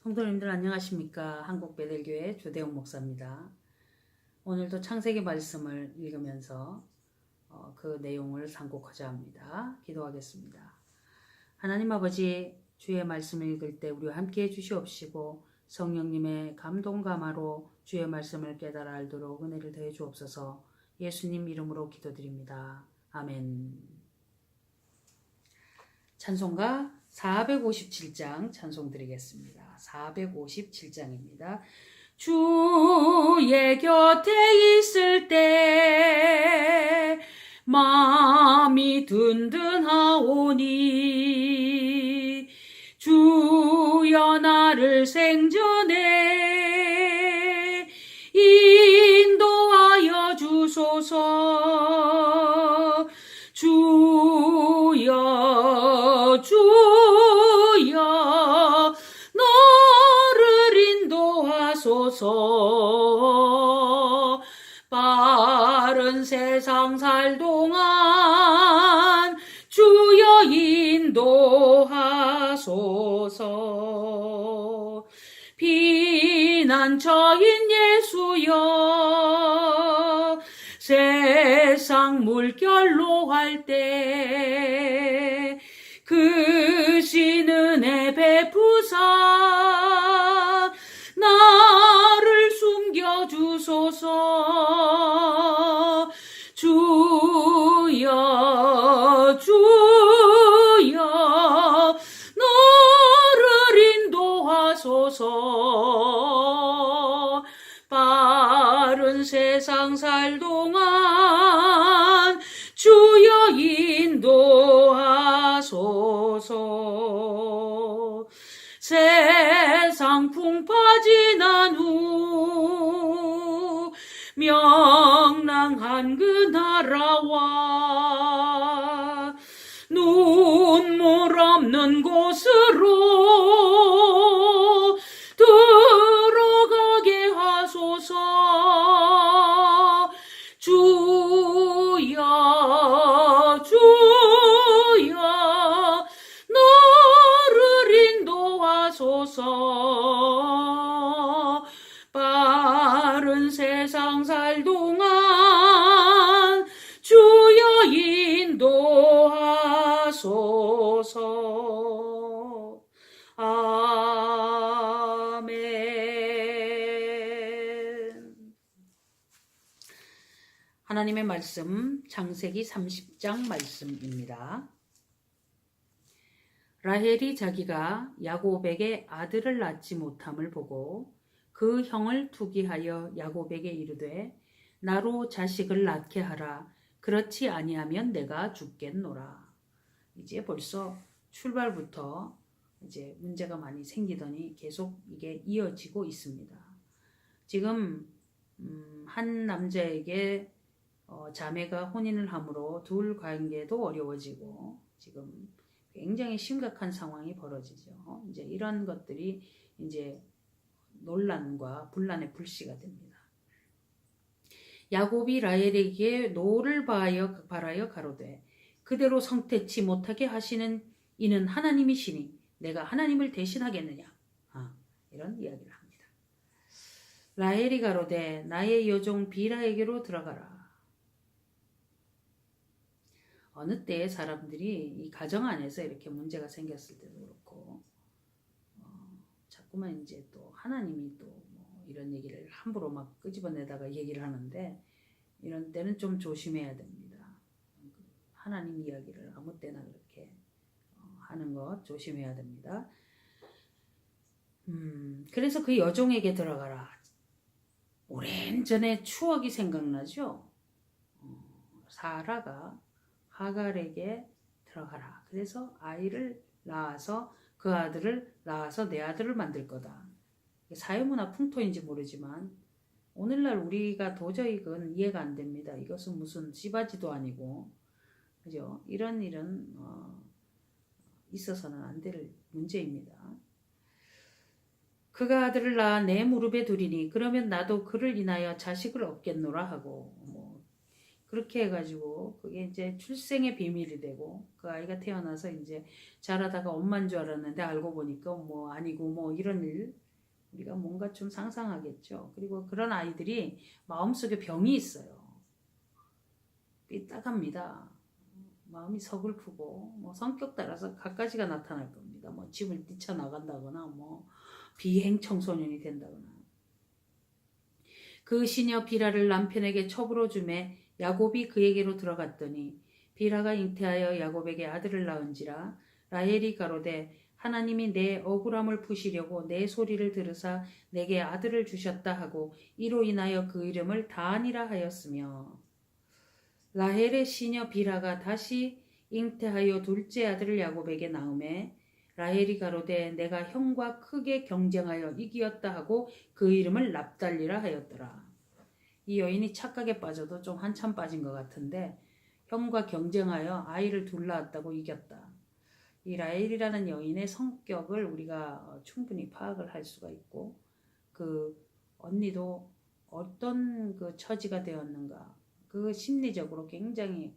성도님들 안녕하십니까? 한국베델교회 조대웅 목사입니다. 오늘도 창세기 말씀을 읽으면서 그 내용을 상고하자 합니다. 기도하겠습니다. 하나님 아버지, 주의 말씀을 읽을 때 우리와 함께 해주시옵시고 성령님의 감동 감화로 주의 말씀을 깨달아 알도록 은혜를 더해 주옵소서. 예수님 이름으로 기도드립니다. 아멘. 찬송가 457장 찬송 드리겠습니다. 457장입니다. 주의 곁에 있을 때 마음이 든든하오니 주여 나를 생전에 인도하여 주소서. 주여 너를 인도하소서. 빠른 세상 살 동안 주여 인도하소서. 피난처인 예수여 세상 물결로 할 때 그 신은혜 베푸사 나를 숨겨주소서. 주여 너를 인도하소서. 빠른 세상 살 동안 주여 인도하소서. 세상 풍파 지난 후 명랑한 그 나라와 눈물 없는 곳으로 들어가게 하소서. 주여 너를 인도하소서. 빠른 세상 살 동안 주여 인도하소서. 아멘. 하나님의 말씀 창세기 30장 말씀입니다. 라헬이 자기가 야곱에게 아들을 낳지 못함을 보고 그 형을 투기하여 야곱에게 이르되 나로 자식을 낳게 하라. 그렇지 아니하면 내가 죽겠노라. 이제 벌써 출발부터 이제 문제가 많이 생기더니 계속 이게 이어지고 있습니다. 지금 한 남자에게 자매가 혼인을 함으로 둘 관계도 어려워지고 지금 굉장히 심각한 상황이 벌어지죠. 이제 이런 것들이 이제 논란과 분란의 불씨가 됩니다. 야곱이 라헬에게 노를 바라여 가로되 그대로 성태치 못하게 하시는 이는 하나님이시니 내가 하나님을 대신하겠느냐. 이런 이야기를 합니다. 라헬이 가로되 나의 여종 비라에게로 들어가라. 어느 때에 사람들이 이 가정 안에서 이렇게 문제가 생겼을 때도 그렇고 자꾸만 이제 또 하나님이 또 뭐 이런 얘기를 함부로 막 끄집어내다가 얘기를 하는데 이런 때는 좀 조심해야 됩니다. 하나님 이야기를 아무 때나 그렇게 하는 것 조심해야 됩니다. 그래서 그 여종에게 들어가라. 오랜 전에 추억이 생각나죠. 사라가 하갈에게 들어가라. 그래서 아이를 낳아서 그 아들을 낳아서 내 아들을 만들 거다. 사회문화 풍토인지 모르지만 오늘날 우리가 도저히 그건 이해가 안 됩니다. 이것은 무슨 씨바지도 아니고 그죠? 이런 일은 있어서는 안 될 문제입니다. 그가 아들을 낳아 내 무릎에 두리니 그러면 나도 그를 인하여 자식을 얻겠노라 하고 그렇게 해가지고 그게 이제 출생의 비밀이 되고 그 아이가 태어나서 이제 자라다가 엄마인 줄 알았는데 알고 보니까 뭐 아니고 뭐 이런 일 우리가 뭔가 좀 상상하겠죠. 그리고 그런 아이들이 마음속에 병이 있어요. 삐딱합니다. 마음이 서글프고 뭐 성격 따라서 갖가지가 나타날 겁니다. 뭐 집을 뛰쳐나간다거나 뭐 비행 청소년이 된다거나. 그 시녀 비라를 남편에게 첩으로 주매 야곱이 그에게로 들어갔더니 비라가 잉태하여 야곱에게 아들을 낳은지라 라헬이 가로되 하나님이 내 억울함을 푸시려고 내 소리를 들으사 내게 아들을 주셨다 하고 이로 인하여 그 이름을 다한이라 하였으며 라헬의 시녀 비라가 다시 잉태하여 둘째 아들을 야곱에게 낳음에 라헬이 가로되 내가 형과 크게 경쟁하여 이기었다 하고 그 이름을 납달리라 하였더라. 이 여인이 착각에 빠져도 좀 한참 빠진 것 같은데 형과 경쟁하여 아이를 둘 낳았다고 이겼다. 이 라헬이라는 여인의 성격을 우리가 충분히 파악을 할 수가 있고 그 언니도 어떤 그 처지가 되었는가 그 심리적으로 굉장히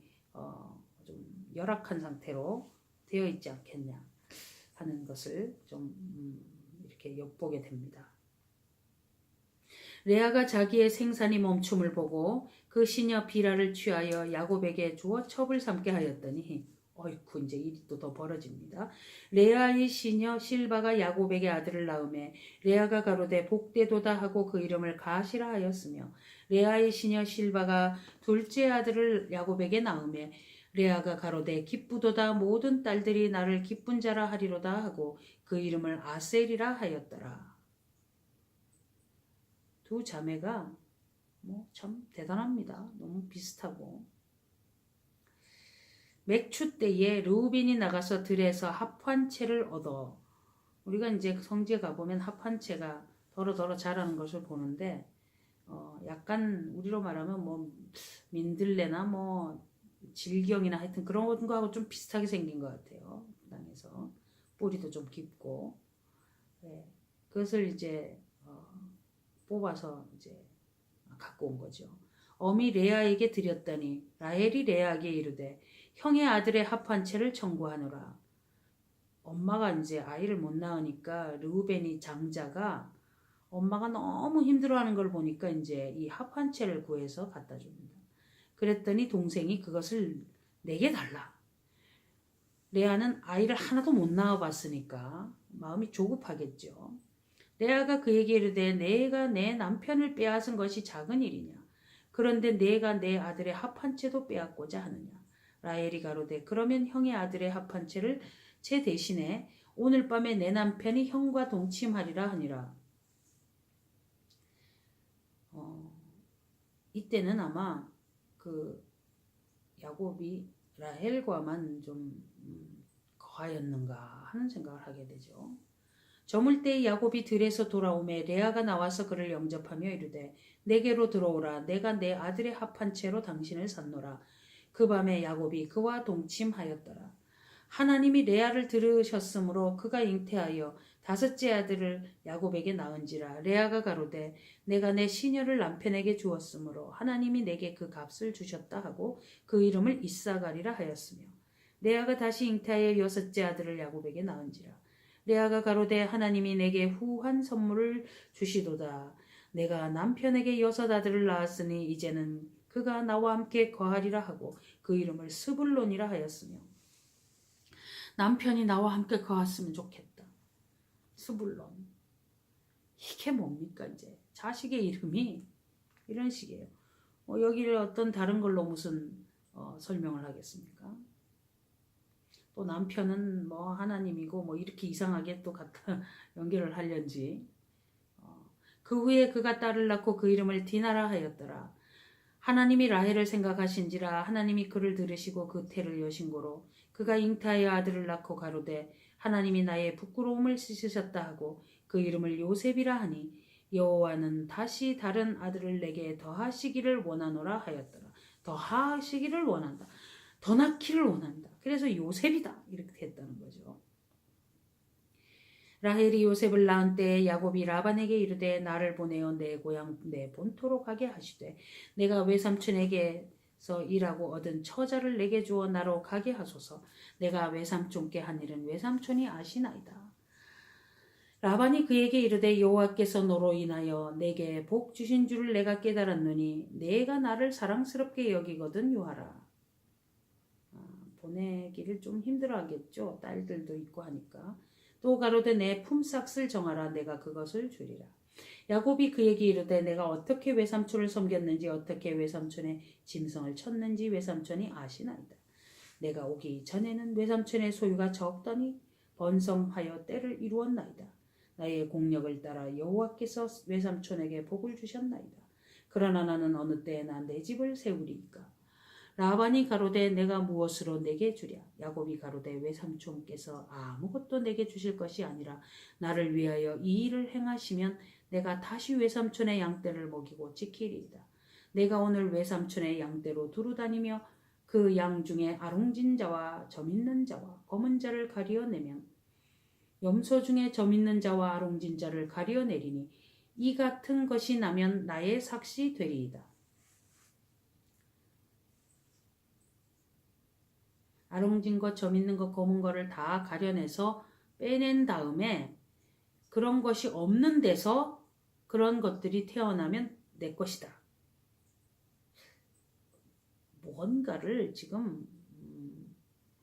좀 열악한 상태로 되어 있지 않겠냐 하는 것을 좀 이렇게 엿보게 됩니다. 레아가 자기의 생산이 멈춤을 보고 그 시녀 비라를 취하여 야곱에게 주어 첩을 삼게 하였더니 어이쿠 이제 일이 또 더 벌어집니다. 레아의 시녀 실바가 야곱에게 아들을 낳음에 레아가 가로되 복되도다 하고 그 이름을 가시라 하였으며 레아의 시녀 실바가 둘째 아들을 야곱에게 낳음에 레아가 가로되 기쁘도다 모든 딸들이 나를 기쁜 자라 하리로다 하고 그 이름을 아셀이라 하였더라. 두 자매가 뭐 참 대단합니다. 너무 비슷하고 맥추 때에 르우벤이 나가서 들에서 합한 채를 얻어 우리가 이제 성지에 가보면 합한 채가 더러더러 자라는 것을 보는데 약간 우리로 말하면 뭐 민들레나 뭐 질경이나 하여튼 그런 거하고 좀 비슷하게 생긴 것 같아요. 그 땅에서 뿌리도 좀 깊고 네. 그것을 이제 뽑아서 이제 갖고 온 거죠. 어미 레아에게 드렸더니 라헬이 레아에게 이르되 형의 아들의 합한 채를 청구하노라. 엄마가 이제 아이를 못 낳으니까 르우벤이 장자가 엄마가 너무 힘들어하는 걸 보니까 이제 이 합한 채를 구해서 갖다 줍니다. 그랬더니 동생이 그것을 내게 달라. 레아는 아이를 하나도 못 낳아봤으니까 마음이 조급하겠죠. 레아가 그에게 이르되 내가 내 남편을 빼앗은 것이 작은 일이냐. 그런데 내가 내 아들의 합한 채도 빼앗고자 하느냐. 라헬이 가로되 그러면 형의 아들의 합한 채를 채 대신에 오늘 밤에 내 남편이 형과 동침하리라 하니라. 이때는 아마 그 야곱이 라헬과만 좀 거하였는가 하는 생각을 하게 되죠. 저물 때 야곱이 들에서 돌아오매 레아가 나와서 그를 영접하며 이르되 내게로 들어오라. 내가 내 아들의 합한 채로 당신을 샀노라. 그 밤에 야곱이 그와 동침하였더라. 하나님이 레아를 들으셨으므로 그가 잉태하여 다섯째 아들을 야곱에게 낳은지라. 레아가 가로되 내가 내 시녀를 남편에게 주었으므로 하나님이 내게 그 값을 주셨다 하고 그 이름을 이사가리라 하였으며 레아가 다시 잉태하여 여섯째 아들을 야곱에게 낳은지라. 레아가 가로되 하나님이 내게 후한 선물을 주시도다. 내가 남편에게 여섯 아들을 낳았으니 이제는 그가 나와 함께 거하리라 하고 그 이름을 스불론이라 하였으며 남편이 나와 함께 거했으면 좋겠다. 스불론. 이게 뭡니까 이제 자식의 이름이 이런 식이에요. 여기를 어떤 다른 걸로 무슨 설명을 하겠습니까? 또 남편은 뭐 하나님이고 뭐 이렇게 이상하게 또 갖다 연결을 하려는지. 그 후에 그가 딸을 낳고 그 이름을 디나라 하였더라. 하나님이 라헬을 생각하신지라 하나님이 그를 들으시고 그 태를 여신고로 그가 잉태하여 아들을 낳고 가로되 하나님이 나의 부끄러움을 씻으셨다 하고 그 이름을 요셉이라 하니 여호와는 다시 다른 아들을 내게 더하시기를 원하노라 하였더라. 더하시기를 원한다. 더 낳기를 원한다. 그래서 요셉이다. 이렇게 됐다는 거죠. 라헬이 요셉을 낳은 때에 야곱이 라반에게 이르되 나를 보내어 내 고향 내 본토로 가게 하시되 내가 외삼촌에게 일하고 얻은 처자를 내게 주어 나로 가게 하소서. 내가 외삼촌께 한 일은 외삼촌이 아시나이다. 라반이 그에게 이르되 여호와께서 너로 인하여 내게 복 주신 줄을 내가 깨달았노니 내가 나를 사랑스럽게 여기거든 요하라. 보내기를 좀 힘들어하겠죠. 딸들도 있고 하니까. 또 가로되 내 품삯을 정하라. 내가 그것을 주리라. 야곱이 그에게 이르되 내가 어떻게 외삼촌을 섬겼는지 어떻게 외삼촌의 짐승을 쳤는지 외삼촌이 아시나이다. 내가 오기 전에는 외삼촌의 소유가 적더니 번성하여 때를 이루었나이다. 나의 공력을 따라 여호와께서 외삼촌에게 복을 주셨나이다. 그러나 나는 어느 때에나 내 집을 세우리이까. 라반이 가로되 내가 무엇으로 내게 주랴. 야곱이 가로되 외삼촌께서 아무것도 내게 주실 것이 아니라 나를 위하여 이 일을 행하시면 내가 다시 외삼촌의 양떼를 먹이고 지키리이다. 내가 오늘 외삼촌의 양떼로 두루 다니며 그 양 중에 아롱진 자와 점 있는 자와 검은 자를 가리어내면 염소 중에 점 있는 자와 아롱진 자를 가리어내리니 이 같은 것이 나면 나의 삭시 되리이다. 아롱진 것, 점 있는 것, 검은 거를 다 가려내서 빼낸 다음에 그런 것이 없는 데서 그런 것들이 태어나면 내 것이다. 뭔가를 지금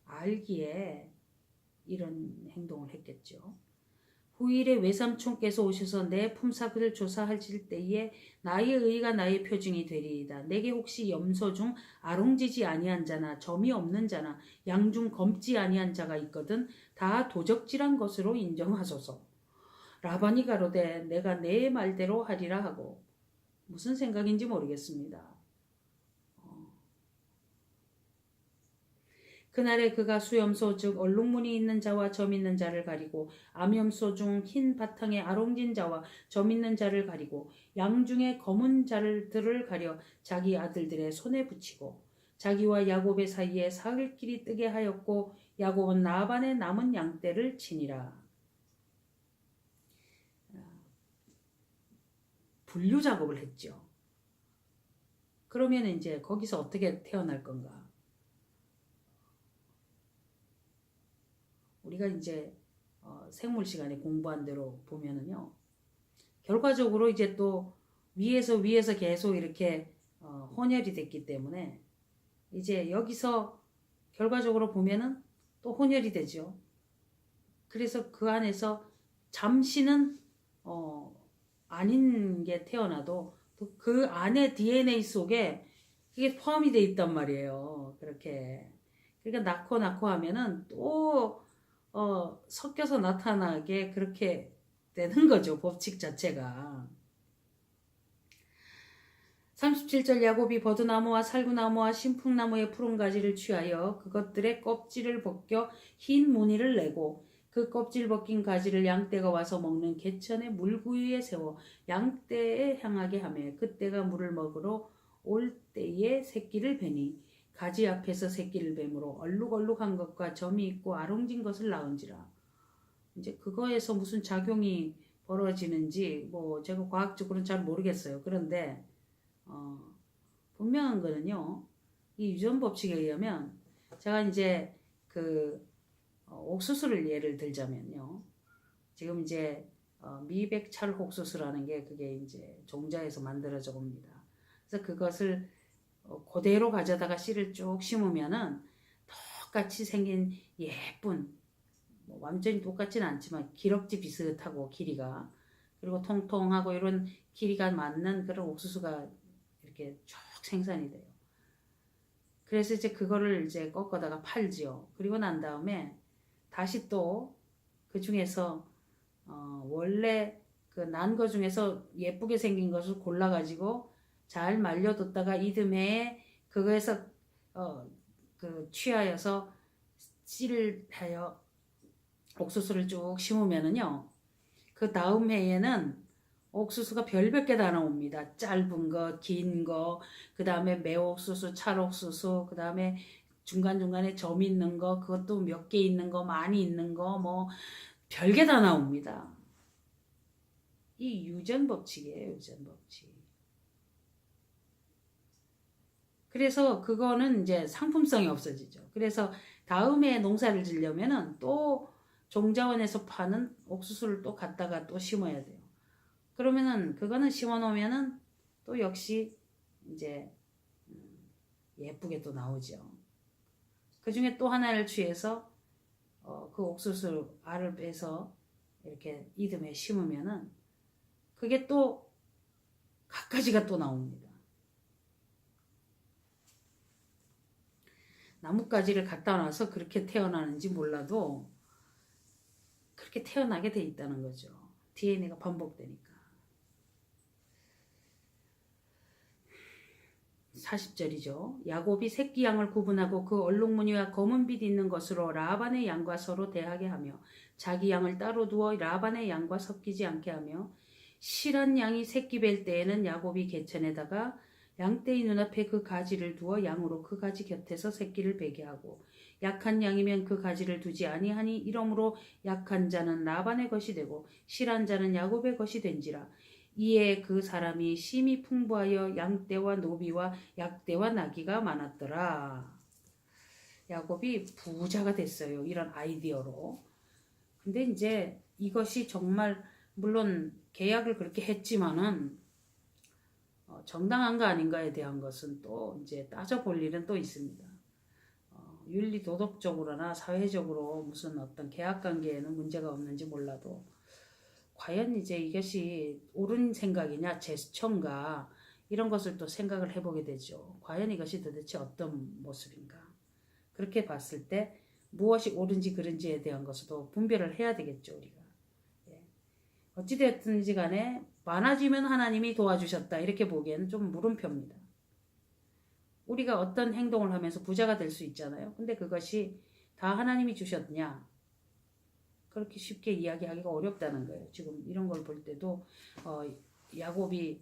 알기에 이런 행동을 했겠죠. 후일에 외삼촌께서 오셔서 내 품삯을 조사하실 때에 나의 의가 나의 표징이 되리이다. 내게 혹시 염소 중 아롱지지 아니한 자나 점이 없는 자나 양 중 검지 아니한 자가 있거든 다 도적질한 것으로 인정하소서. 라반이 가로되 내가 내 말대로 하리라 하고 무슨 생각인지 모르겠습니다. 그날에 그가 수염소 즉 얼룩무늬 있는 자와 점 있는 자를 가리고 암염소 중 흰 바탕에 아롱진 자와 점 있는 자를 가리고 양 중에 검은 자들을 가려 자기 아들들의 손에 붙이고 자기와 야곱의 사이에 사흘길이 뜨게 하였고 야곱은 라반의 남은 양떼를 치니라. 분류 작업을 했죠. 그러면 이제 거기서 어떻게 태어날 건가? 우리가 이제 생물 시간에 공부한 대로 보면은요. 결과적으로 이제 또 위에서 계속 이렇게 혼혈이 됐기 때문에 이제 여기서 결과적으로 보면은 또 혼혈이 되죠. 그래서 그 안에서 잠시는 아닌 게 태어나도 또 그 안에 DNA 속에 이게 포함이 돼 있단 말이에요. 그렇게. 그러니까 낳고 하면은 또 섞여서 나타나게 그렇게 되는 거죠. 법칙 자체가. 37절 야곱이 버드나무와 살구나무와 신풍나무의 푸른 가지를 취하여 그것들의 껍질을 벗겨 흰 무늬를 내고 그 껍질 벗긴 가지를 양떼가 와서 먹는 개천의 물구유에 세워 양떼에 향하게 하며 그떼가 물을 먹으러 올 때에 새끼를 베니 가지 앞에서 새끼를 뱀으로 얼룩얼룩한 것과 점이 있고 아롱진 것을 낳은지라. 이제 그거에서 무슨 작용이 벌어지는지 뭐 제가 과학적으로는 잘 모르겠어요. 그런데 분명한 거는요. 이 유전 법칙에 의하면 제가 이제 그 옥수수를 예를 들자면요. 지금 이제 미백찰 옥수수라는 게 그게 이제 종자에서 만들어져 옵니다. 그래서 그것을 그대로 가져다가 씨를 쭉 심으면은 똑같이 생긴 예쁜 뭐 완전히 똑같지는 않지만 기럭지 비슷하고 길이가 그리고 통통하고 이런 길이가 맞는 그런 옥수수가 이렇게 쭉 생산이 돼요. 그래서 이제 그거를 이제 꺾어다가 팔지요. 그리고 난 다음에 다시 또 그 중에서 원래 그 난 거 중에서 예쁘게 생긴 것을 골라가지고 잘 말려뒀다가 이듬해에 그거에서 그 취하여서 씨를 하여 옥수수를 쭉 심으면은요. 그 다음 해에는 옥수수가 별별 게 다 나옵니다. 짧은 거, 긴 거, 그 다음에 매옥수수, 찰옥수수, 그 다음에 중간중간에 점 있는 거, 그것도 몇 개 있는 거, 많이 있는 거, 뭐 별게 다 나옵니다. 이 유전 법칙이에요, 유전 법칙. 그래서 그거는 이제 상품성이 없어지죠. 그래서 다음에 농사를 지려면은 또 종자원에서 파는 옥수수를 또 갖다가 또 심어야 돼요. 그러면은 그거는 심어 놓으면은 또 역시 이제 예쁘게 또 나오죠. 그 중에 또 하나를 취해서 그 옥수수 알을 빼서 이렇게 이듬해 심으면은 그게 또 갖가지가 또 나옵니다. 나뭇가지를 갖다 놔서 그렇게 태어나는지 몰라도 그렇게 태어나게 돼 있다는 거죠. DNA가 반복되니까. 40절이죠. 야곱이 새끼 양을 구분하고 그 얼룩무늬와 검은 빛 있는 것으로 라반의 양과 서로 대하게 하며 자기 양을 따로 두어 라반의 양과 섞이지 않게 하며 실한 양이 새끼 뵐 때에는 야곱이 개천에다가 양떼의 눈앞에 그 가지를 두어 양으로 그 가지 곁에서 새끼를 베게 하고 약한 양이면 그 가지를 두지 아니하니 이러므로 약한 자는 라반의 것이 되고 실한 자는 야곱의 것이 된지라. 이에 그 사람이 심히 풍부하여 양떼와 노비와 약떼와 나귀가 많았더라. 야곱이 부자가 됐어요. 이런 아이디어로. 근데 이제 이것이 정말 물론 계약을 그렇게 했지만은 정당한가 아닌가에 대한 것은 또 이제 따져볼 일은 또 있습니다. 윤리 도덕적으로나 사회적으로 무슨 어떤 계약 관계에는 문제가 없는지 몰라도 과연 이제 이것이 옳은 생각이냐 제스처인가 이런 것을 또 생각을 해보게 되죠. 과연 이것이 도대체 어떤 모습인가. 그렇게 봤을 때 무엇이 옳은지 그른지에 대한 것도 분별을 해야 되겠죠. 우리가. 어찌되었든지 간에 많아지면 하나님이 도와주셨다 이렇게 보기에는 좀 물음표입니다. 우리가 어떤 행동을 하면서 부자가 될 수 있잖아요. 근데 그것이 다 하나님이 주셨냐? 그렇게 쉽게 이야기하기가 어렵다는 거예요. 지금 이런 걸 볼 때도 야곱이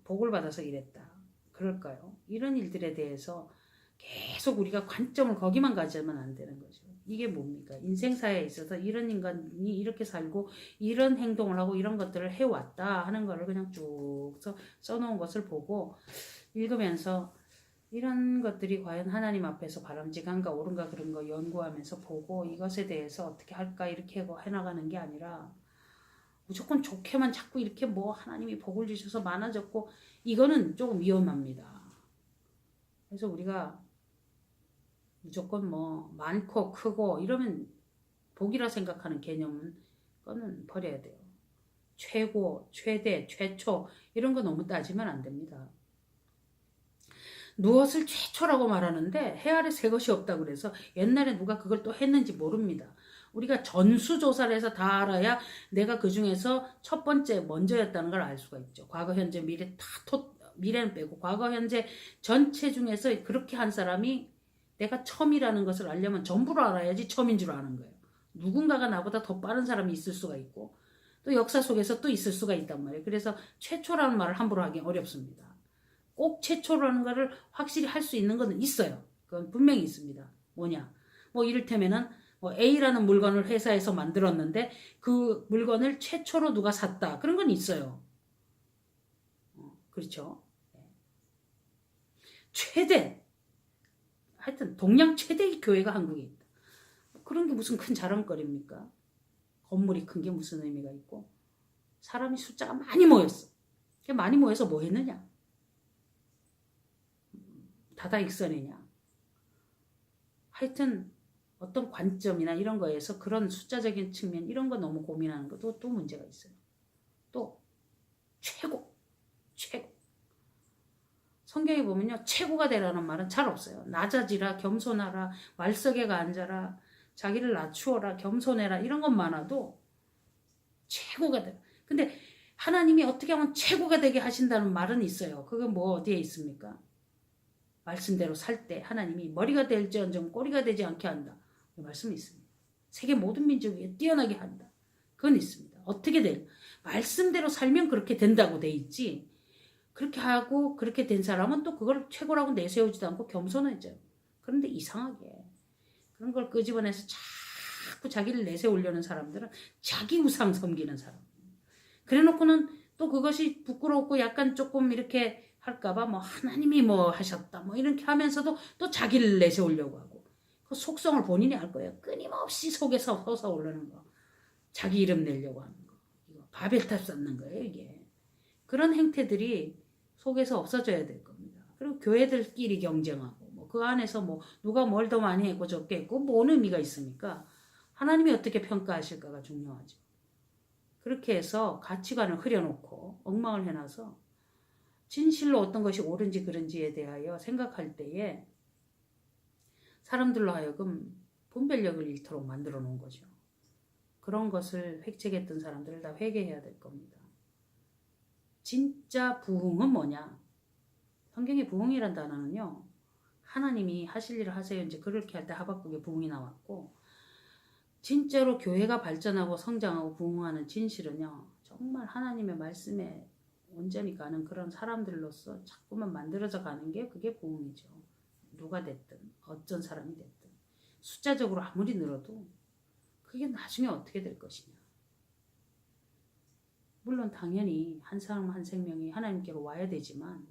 복을 받아서 이랬다. 그럴까요? 이런 일들에 대해서 계속 우리가 관점을 거기만 가지면 안 되는 거죠. 이게 뭡니까? 인생사에 있어서 이런 인간이 이렇게 살고 이런 행동을 하고 이런 것들을 해왔다 하는 거를 그냥 쭉 써놓은 것을 보고 읽으면서 이런 것들이 과연 하나님 앞에서 바람직한가 옳은가 그런 거 연구하면서 보고 이것에 대해서 어떻게 할까 이렇게 해나가는 게 아니라 무조건 좋게만 자꾸 이렇게 뭐 하나님이 복을 주셔서 많아졌고 이거는 조금 위험합니다. 그래서 우리가 무조건 뭐 많고 크고 이러면 복이라 생각하는 개념은 그거는 버려야 돼요. 최고, 최대, 최초 이런 거 너무 따지면 안 됩니다. 무엇을 최초라고 말하는데 해 아래 새 것이 없다고 그래서 옛날에 누가 그걸 또 했는지 모릅니다. 우리가 전수조사를 해서 다 알아야 내가 그 중에서 첫 번째 먼저였다는 걸 알 수가 있죠. 과거, 현재, 미래 미래는 빼고 과거, 현재 전체 중에서 그렇게 한 사람이 내가 처음이라는 것을 알려면 전부를 알아야지 처음인 줄 아는 거예요. 누군가가 나보다 더 빠른 사람이 있을 수가 있고 또 역사 속에서 또 있을 수가 있단 말이에요. 그래서 최초라는 말을 함부로 하기 어렵습니다. 꼭 최초라는 거를 확실히 할 수 있는 것은 있어요. 그건 분명히 있습니다. 뭐냐? 뭐 이를테면은 뭐 A라는 물건을 회사에서 만들었는데 그 물건을 최초로 누가 샀다. 그런 건 있어요. 그렇죠? 최대. 하여튼 동양 최대의 교회가 한국에 있다. 그런 게 무슨 큰 자랑거리입니까? 건물이 큰 게 무슨 의미가 있고 사람이 숫자가 많이 모였어. 많이 모여서 뭐 했느냐? 다다익선이냐? 하여튼 어떤 관점이나 이런 거에서 그런 숫자적인 측면 이런 거 너무 고민하는 것도 또 문제가 있어요. 또 최고. 성경에 보면요. 최고가 되라는 말은 잘 없어요. 낮아지라, 겸손하라, 말석에가 앉아라, 자기를 낮추어라, 겸손해라 이런 것 많아도 최고가 되라. 근데 하나님이 어떻게 하면 최고가 되게 하신다는 말은 있어요. 그건 뭐 어디에 있습니까? 말씀대로 살 때 하나님이 머리가 될지언정 꼬리가 되지 않게 한다. 그 말씀이 있습니다. 세계 모든 민족 위에 뛰어나게 한다. 그건 있습니다. 어떻게 될? 말씀대로 살면 그렇게 된다고 돼 있지. 그렇게 하고 그렇게 된 사람은 또 그걸 최고라고 내세우지도 않고 겸손해져요. 그런데 이상하게 그런 걸 끄집어내서 자꾸 자기를 내세우려는 사람들은 자기 우상 섬기는 사람. 그래놓고는 또 그것이 부끄럽고 약간 조금 이렇게 할까봐 뭐 하나님이 뭐 하셨다 뭐 이렇게 하면서도 또 자기를 내세우려고 하고 그 속성을 본인이 알 거예요. 끊임없이 속에서 솟아오르는 거. 자기 이름 내려고 하는 거. 이거 바벨탑 쌓는 거예요, 이게. 그런 행태들이 속에서 없어져야 될 겁니다. 그리고 교회들끼리 경쟁하고 뭐 그 안에서 뭐 누가 뭘 더 많이 했고 적게 했고 뭔 의미가 있습니까? 하나님이 어떻게 평가하실까가 중요하죠. 그렇게 해서 가치관을 흐려놓고 엉망을 해놔서 진실로 어떤 것이 옳은지 그른지에 대하여 생각할 때에 사람들로 하여금 분별력을 잃도록 만들어 놓은 거죠. 그런 것을 획책했던 사람들을 다 회개해야 될 겁니다. 진짜 부흥은 뭐냐? 성경의 부흥이란 단어는요. 하나님이 하실 일을 하세요. 이제 그렇게 할 때 하박국의 부흥이 나왔고 진짜로 교회가 발전하고 성장하고 부흥하는 진실은요. 정말 하나님의 말씀에 온전히 가는 그런 사람들로서 자꾸만 만들어져 가는 게 그게 부흥이죠. 누가 됐든 어떤 사람이 됐든 숫자적으로 아무리 늘어도 그게 나중에 어떻게 될 것이냐. 물론 당연히 한 사람 한 생명이 하나님께로 와야 되지만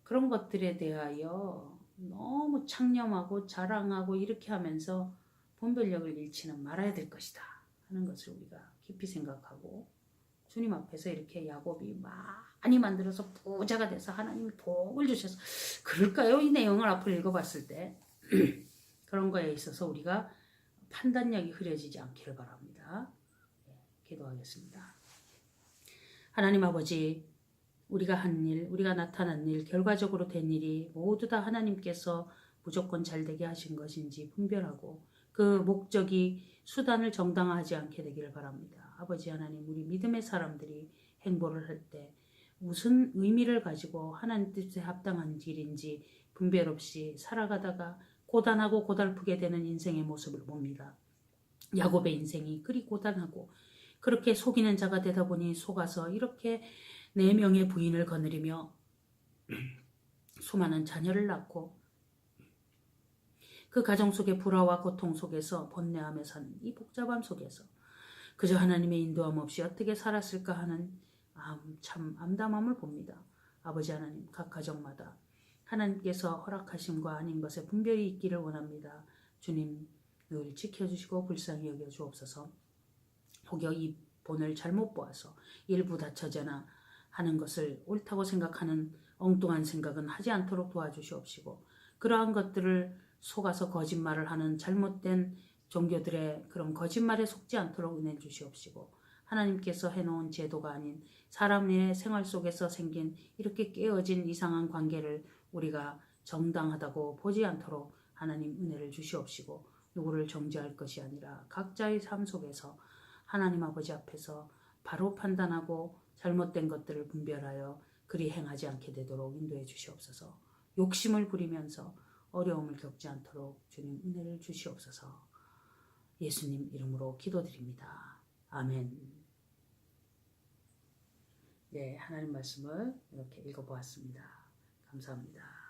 그런 것들에 대하여 너무 창념하고 자랑하고 이렇게 하면서 분별력을 잃지는 말아야 될 것이다 하는 것을 우리가 깊이 생각하고 주님 앞에서 이렇게 야곱이 많이 만들어서 부자가 돼서 하나님이 복을 주셔서 그럴까요? 이 내용을 앞으로 읽어봤을 때 그런 거에 있어서 우리가 판단력이 흐려지지 않기를 바랍니다. 네, 기도하겠습니다. 하나님 아버지 우리가 한 일, 우리가 나타난 일, 결과적으로 된 일이 모두 다 하나님께서 무조건 잘되게 하신 것인지 분별하고 그 목적이 수단을 정당화하지 않게 되기를 바랍니다. 아버지 하나님 우리 믿음의 사람들이 행보를 할 때 무슨 의미를 가지고 하나님 뜻에 합당한 길인지 분별 없이 살아가다가 고단하고 고달프게 되는 인생의 모습을 봅니다. 야곱의 인생이 그리 고단하고 그렇게 속이는 자가 되다 보니 속아서 이렇게 4명의 부인을 거느리며 수많은 자녀를 낳고 그 가정 속의 불화와 고통 속에서 번뇌하며 사는 이 복잡함 속에서 그저 하나님의 인도함 없이 어떻게 살았을까 하는 참 암담함을 봅니다. 아버지 하나님 각 가정마다 하나님께서 허락하심과 아닌 것에 분별이 있기를 원합니다. 주님 늘 지켜주시고 불쌍히 여겨 주옵소서. 혹여 이 본을 잘못 보아서 일부 다처제나 하는 것을 옳다고 생각하는 엉뚱한 생각은 하지 않도록 도와주시옵시고 그러한 것들을 속아서 거짓말을 하는 잘못된 종교들의 그런 거짓말에 속지 않도록 은혜 주시옵시고 하나님께서 해놓은 제도가 아닌 사람의 생활 속에서 생긴 이렇게 깨어진 이상한 관계를 우리가 정당하다고 보지 않도록 하나님 은혜를 주시옵시고 누구를 정죄할 것이 아니라 각자의 삶 속에서 하나님 아버지 앞에서 바로 판단하고 잘못된 것들을 분별하여 그리 행하지 않게 되도록 인도해 주시옵소서. 욕심을 부리면서 어려움을 겪지 않도록 주님 은혜를 주시옵소서. 예수님 이름으로 기도드립니다. 아멘. 네, 하나님 말씀을 이렇게 읽어보았습니다. 감사합니다.